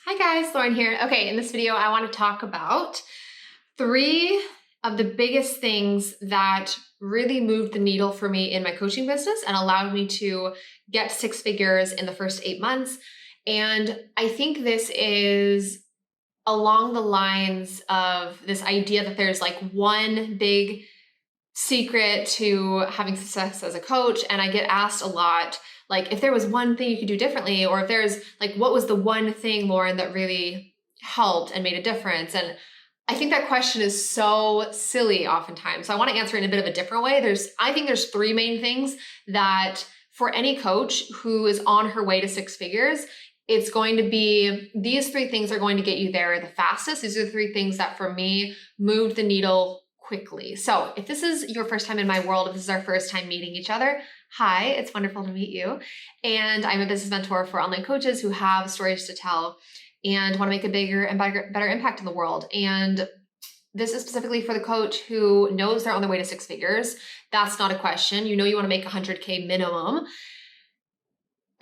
Hi guys, Lauren here. Okay, in this video, I want to talk about three of the biggest things that really moved the needle for me in my coaching business and allowed me to get six figures in the first 8 months. And I think this is along the lines of this idea that there's like one big secret to having success as a coach. And I get asked a lot, like, if there was one thing you could do differently, or if there's like, what was the one thing, Lauren, that really helped and made a difference? And I think that question is so silly oftentimes. So I want to answer it in a bit of a different way. I think there's three main things that for any coach who is on her way to six figures, it's going to be, these three things are going to get you there the fastest. These are the three things that for me moved the needle quickly. So if this is your first time in my world, if this is our first time meeting each other, hi, it's wonderful to meet you. And I'm a business mentor for online coaches who have stories to tell and want to make a bigger and better impact in the world. And this is specifically for the coach who knows they're on their way to six figures. That's not a question. You know you want to make 100K minimum.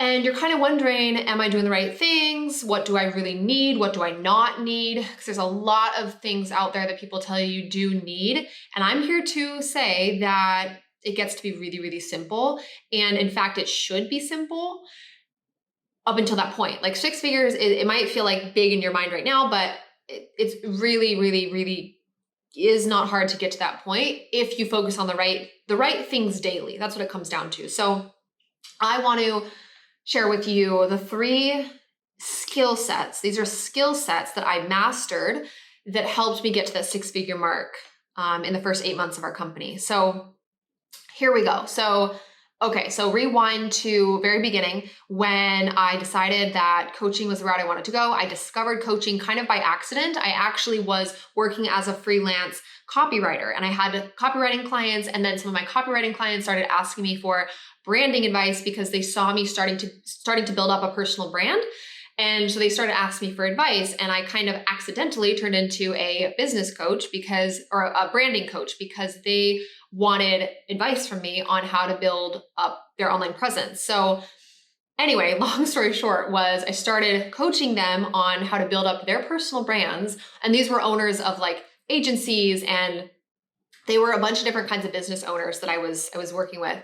And you're kind of wondering, am I doing the right things? What do I really need? What do I not need? Because there's a lot of things out there that people tell you do need. And I'm here to say that it gets to be really, really simple. And in fact, it should be simple up until that point. Like six figures, it might feel like big in your mind right now, but it's really, really, really is not hard to get to that point if you focus on the right things daily. That's what it comes down to. So I want to share with you the three skill sets. These are skill sets that I mastered that helped me get to that six-figure mark in the first 8 months of our company. So here we go. So rewind to very beginning when I decided that coaching was the route I wanted to go. I discovered coaching kind of by accident. I actually was working as a freelance copywriter and I had copywriting clients, and then some of my copywriting clients started asking me for branding advice because they saw me starting to build up a personal brand. And so they started asking me for advice, and I kind of accidentally turned into a business coach or a branding coach because they wanted advice from me on how to build up their online presence. So anyway, long story short was I started coaching them on how to build up their personal brands. And these were owners of like agencies, and they were a bunch of different kinds of business owners that I was working with.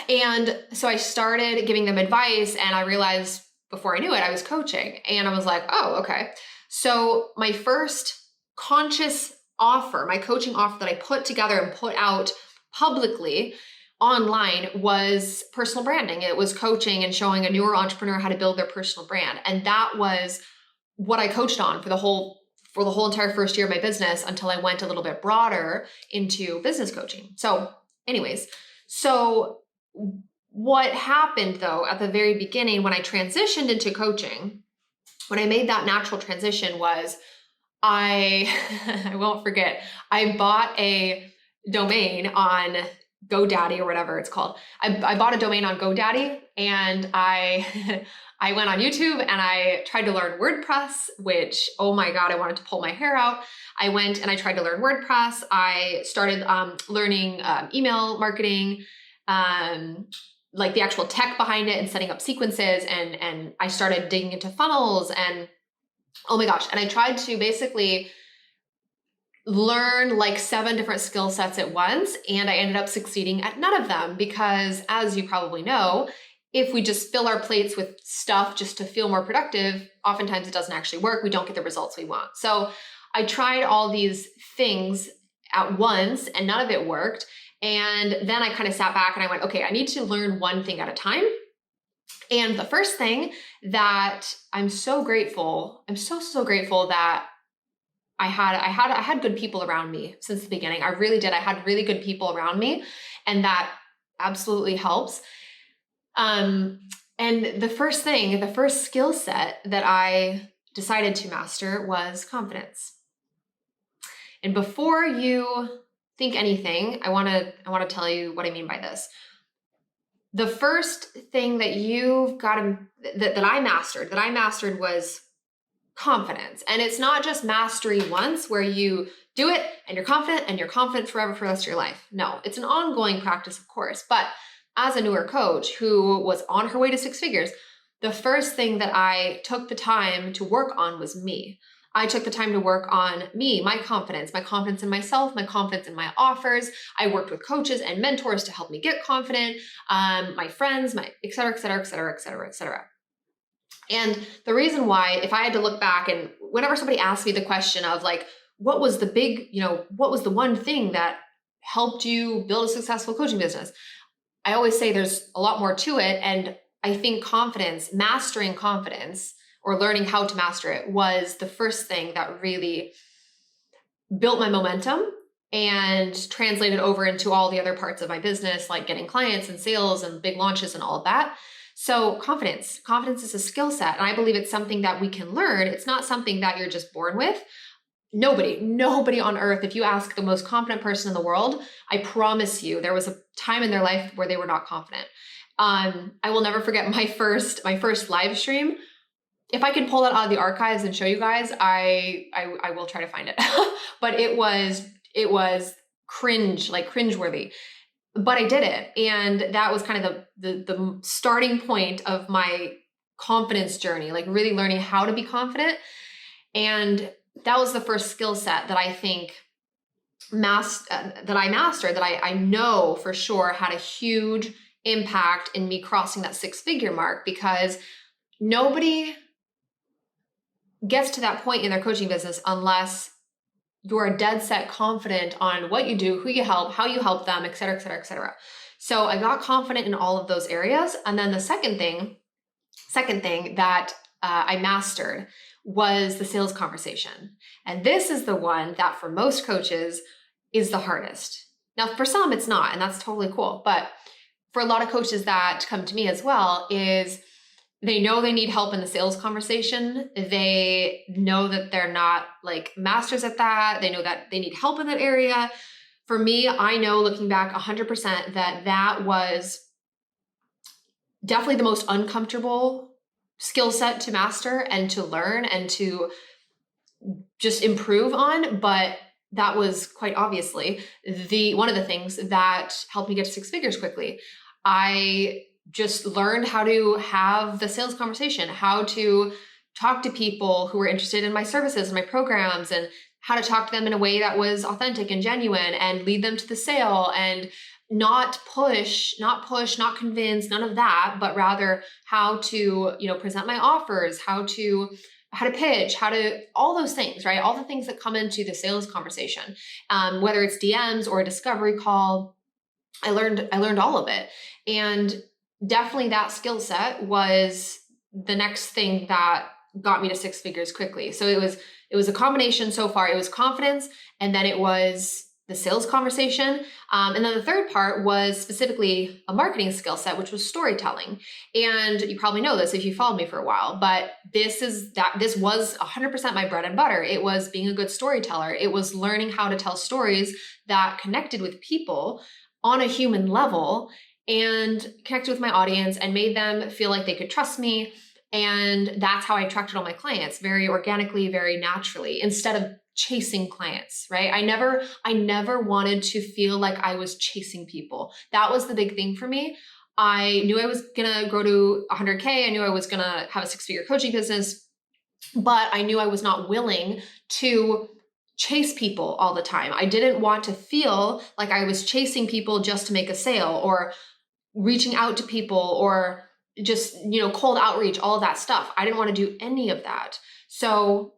And so I started giving them advice, and I realized before I knew it, I was coaching. And I was like, oh, okay. So my first conscious offer, my coaching offer that I put together and put out publicly online was personal branding. It was coaching and showing a newer entrepreneur how to build their personal brand. And that was what I coached on for the whole entire first year of my business until I went a little bit broader into business coaching. So anyways, what happened though at the very beginning when I transitioned into coaching, when I made that natural transition was I won't forget, I bought a domain on GoDaddy or whatever it's called. I bought a domain on GoDaddy, and I went on YouTube and I tried to learn WordPress, which, oh my God, I wanted to pull my hair out. I went and I tried to learn WordPress. I started learning email marketing, like the actual tech behind it and setting up sequences. And I started digging into funnels and oh my gosh. And I tried to basically learn like 7 different skill sets at once. And I ended up succeeding at none of them because, as you probably know, if we just fill our plates with stuff just to feel more productive, oftentimes it doesn't actually work. We don't get the results we want. So I tried all these things at once and none of it worked. And then I kind of sat back and I went, okay, I need to learn one thing at a time. And the first thing that I'm so grateful that I had good people around me since the beginning. I really did. I had really good people around me, and that absolutely helps. And the first skill set that I decided to master was confidence. And before you think anything, I want to tell you what I mean by this. The first thing that that I mastered was confidence. And it's not just mastery once where you do it and you're confident forever for the rest of your life. No, it's an ongoing practice, of course. But as a newer coach who was on her way to six figures, the first thing that I took the time to work on was me. I took the time to work on me, my confidence in myself, my confidence in my offers. I worked with coaches and mentors to help me get confident, my friends, my et cetera, et cetera, et cetera, et cetera, et cetera. And the reason why, if I had to look back and whenever somebody asked me the question of like, what was the big, what was the one thing that helped you build a successful coaching business? I always say there's a lot more to it. And I think confidence, mastering confidence or learning how to master it was the first thing that really built my momentum and translated over into all the other parts of my business, like getting clients and sales and big launches and all of that. So confidence is a skill set. And I believe it's something that we can learn. It's not something that you're just born with. Nobody on earth, if you ask the most confident person in the world, I promise you there was a time in their life where they were not confident. I will never forget my first live stream. If I can pull that out of the archives and show you guys, I will try to find it. But it was cringeworthy. But I did it. And that was kind of the starting point of my confidence journey, like really learning how to be confident. And that was the first skill set that I think that I mastered, that I know for sure had a huge impact in me crossing that 6-figure mark, because nobody gets to that point in their coaching business unless you're dead set confident on what you do, who you help, how you help them, et cetera, et cetera, et cetera. So I got confident in all of those areas. And then the second thing that I mastered was the sales conversation. And this is the one that for most coaches is the hardest. Now, for some, it's not, and that's totally cool. But for a lot of coaches that come to me as well, is they know they need help in the sales conversation. They know that they're not like masters at that. They know that they need help in that area. For me, I know looking back 100% that was definitely the most uncomfortable skill set to master and to learn and to just improve on. But that was quite obviously one of the things that helped me get to 6 figures quickly. I just learned how to have the sales conversation, how to talk to people who were interested in my services and my programs, and how to talk to them in a way that was authentic and genuine and lead them to the sale, and not push, not convince, none of that, but rather how to, present my offers, how to pitch, all those things, right? All the things that come into the sales conversation, whether it's DMs or a discovery call, I learned all of it. And definitely that skill set was the next thing that got me to 6 figures quickly. So it was a combination so far. It was confidence, and then it was the sales conversation. And then the third part was specifically a marketing skill set, which was storytelling. And you probably know this if you followed me for a while, but this was 100% my bread and butter. It was being a good storyteller. It was learning how to tell stories that connected with people on a human level and connected with my audience and made them feel like they could trust me. And that's how I attracted all my clients, very organically, very naturally, instead of chasing clients, right? I never wanted to feel like I was chasing people. That was the big thing for me. I knew I was going to grow to 100K. I knew I was going to have a 6-figure coaching business, but I knew I was not willing to chase people all the time. I didn't want to feel like I was chasing people just to make a sale, or reaching out to people, or just, cold outreach, all of that stuff. I didn't want to do any of that. So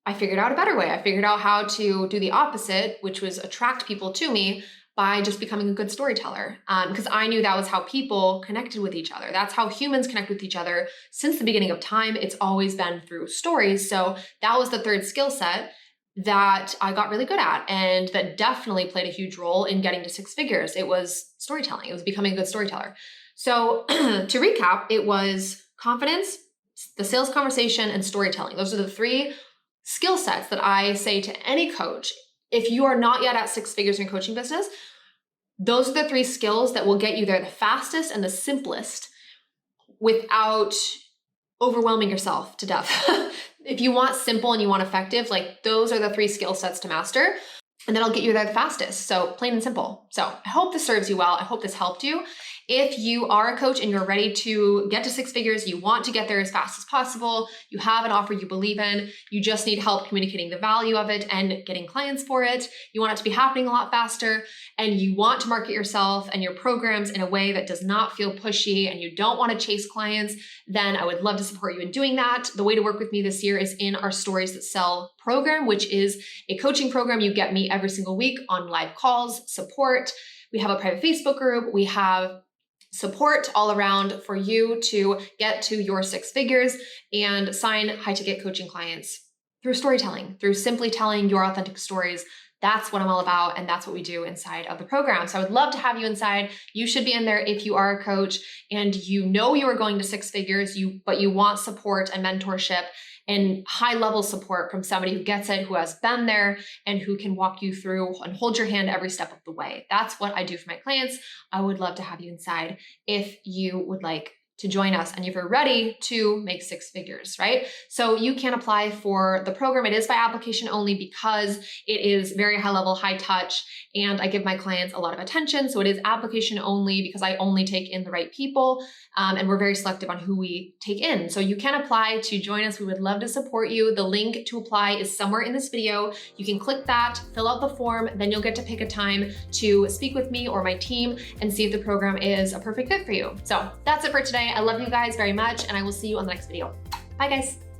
I figured out a better way. I figured out how to do the opposite, which was attract people to me by just becoming a good storyteller. Because I knew that was how people connected with each other. That's how humans connect with each other. Since the beginning of time, it's always been through stories. So that was the third skill set that I got really good at, and that definitely played a huge role in getting to 6 figures. It was storytelling. It was becoming a good storyteller. So to recap, it was confidence, the sales conversation, and storytelling. Those are the 3 skill sets that I say to any coach. If you are not yet at 6 figures in your coaching business, those are the 3 skills that will get you there the fastest and the simplest without overwhelming yourself to death. If you want simple and you want effective, like those are the 3 skill sets to master, and that'll get you there the fastest. So plain and simple. So I hope this serves you well. I hope this helped you. If you are a coach and you're ready to get to six figures, you want to get there as fast as possible, you have an offer you believe in, you just need help communicating the value of it and getting clients for it, you want it to be happening a lot faster, and you want to market yourself and your programs in a way that does not feel pushy and you don't want to chase clients, then I would love to support you in doing that. The way to work with me this year is in our Stories That Sell program, which is a coaching program. You get me every single week on live calls, support. We have a private Facebook group. We have support all around for you to get to your six figures and sign high ticket coaching clients through storytelling, through simply telling your authentic stories. That's what I'm all about, and that's what we do inside of the program. So I would love to have you inside. You should be in there if you are a coach and you know you are going to six figures, but you want support and mentorship and high level support from somebody who gets it, who has been there, and who can walk you through and hold your hand every step of the way. That's what I do for my clients. I would love to have you inside if you would like to join us and if you're ready to make six figures, right? So you can apply for the program. It is by application only because it is very high level, high touch, and I give my clients a lot of attention. So it is application only because I only take in the right people, and we're very selective on who we take in. So you can apply to join us. We would love to support you. The link to apply is somewhere in this video. You can click that, fill out the form, then you'll get to pick a time to speak with me or my team and see if the program is a perfect fit for you. So that's it for today. I love you guys very much, and I will see you on the next video. Bye, guys.